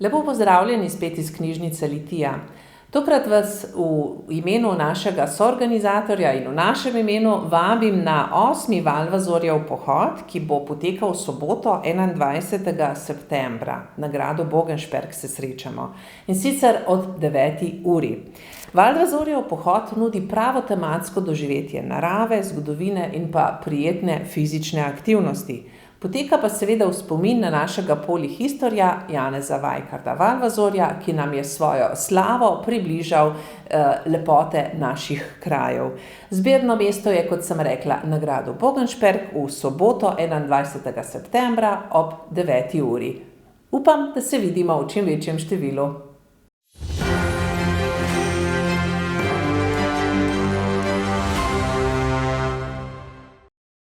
Lepo pozdravljeni spet iz knjižnice Litija. Tokrat vas v imenu našega soorganizatorja in v našem imenu vabim na 8. Valvazorjev pohod, ki bo potekal v soboto, 21. septembra. Na gradu Bogenšperk se srečamo. In sicer od 9. uri. Valvazorjev pohod nudi pravo tematsko doživetje narave, zgodovine in pa prijetne fizične aktivnosti. Poteka pa seveda v spomin na našega polihistorja Janeza Vajkarda Valvazorja, ki nam je svojo slavo približal lepote naših krajev. Zbirno mesto je, kot sem rekla, na gradu Bogenšperk v soboto, 21. septembra ob 9. uri. Upam, da se vidimo v čim večjem številu.